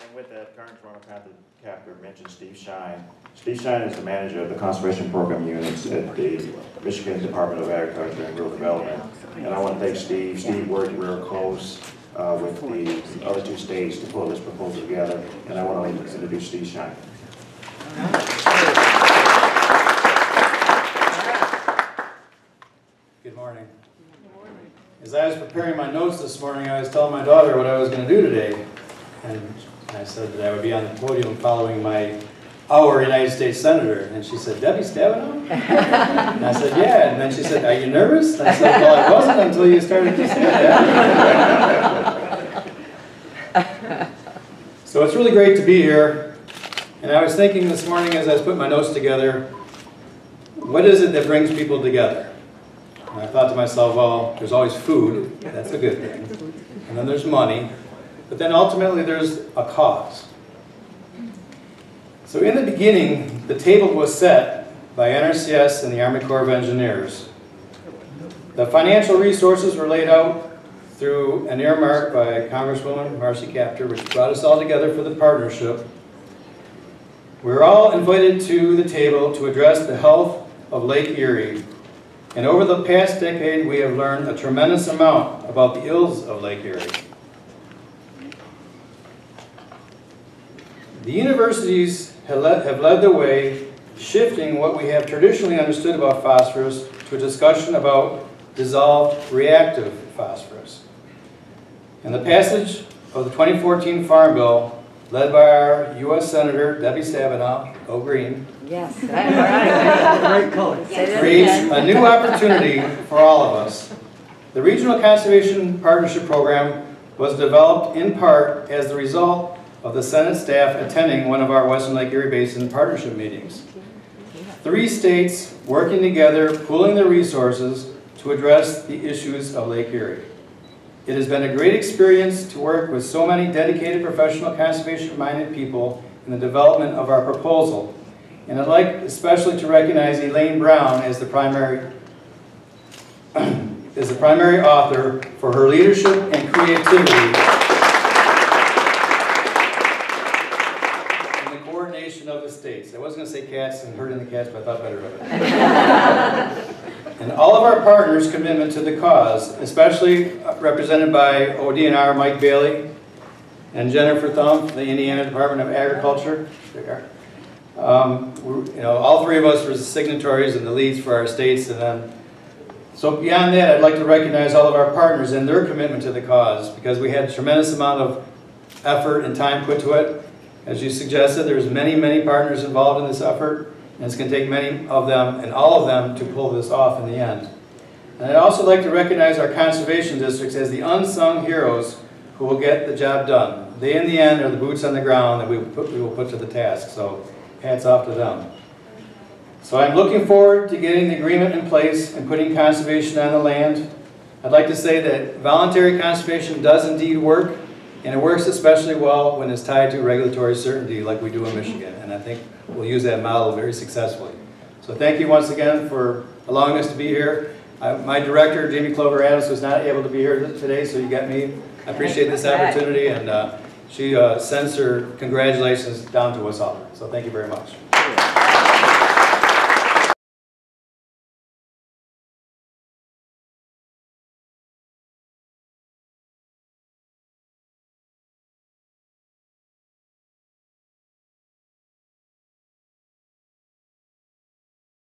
And with that, current Toronto Captor mentioned Steve Shine. Steve Shine is the manager of the Conservation Program units at the Michigan Department of Agriculture and Rural Development. And I want to thank Steve. Steve worked real close with the other two states to pull this proposal together. And I want to introduce Steve Shine. Good morning. As I was preparing my notes this morning, I was telling my daughter what I was going to do today. And I said that I would be on the podium following my our United States Senator. And she said, Debbie Stabenow? And I said, yeah. And then she said, are you nervous? And I said, well, I wasn't until you started to say that. So it's really great to be here. And I was thinking this morning as I was putting my notes together, what is it that brings people together? And I thought to myself, well, there's always food. That's a good thing. And then there's money. But then ultimately there's a cause. So in the beginning, the table was set by NRCS and the Army Corps of Engineers. The financial resources were laid out through an earmark by Congresswoman Marcy Kaptur, which brought us all together for the partnership. We were all invited to the table to address the health of Lake Erie. And over the past decade, we have learned a tremendous amount about the ills of Lake Erie. The universities have led the way, shifting what we have traditionally understood about phosphorus to a discussion about dissolved reactive phosphorus. And the passage of the 2014 Farm Bill, led by our U.S. Senator Debbie Stabenow, go green, yes, great color. creates a new opportunity for all of us. The Regional Conservation Partnership Program was developed in part as the result of the Senate staff attending one of our Western Lake Erie Basin partnership meetings. 3 states working together, pooling their resources to address the issues of Lake Erie. It has been a great experience to work with so many dedicated professional conservation-minded people in the development of our proposal. And I'd like especially to recognize Elaine Brown as the primary author for her leadership and creativity of the states. I wasn't going to say cats and herding the cats, but I thought better of it. And all of our partners' commitment to the cause, especially represented by ODNR Mike Bailey and Jennifer Thumb from the Indiana Department of Agriculture. All 3 of us were the signatories and the leads for our states. And then, so beyond that, I'd like to recognize all of our partners and their commitment to the cause, because we had a tremendous amount of effort and time put to it. As you suggested, there's many, many partners involved in this effort, and it's going to take many of them and all of them to pull this off in the end. And I'd also like to recognize our conservation districts as the unsung heroes who will get the job done. They, in the end, are the boots on the ground that we will put to the task, so hats off to them. So I'm looking forward to getting the agreement in place and putting conservation on the land. I'd like to say that voluntary conservation does indeed work. And it works especially well when it's tied to regulatory certainty like we do in Michigan. And I think we'll use that model very successfully. So thank you once again for allowing us to be here. My director, Jamie Clover Adams, was not able to be here today, so you got me. I appreciate this opportunity, and she sends her congratulations down to us all. So thank you very much.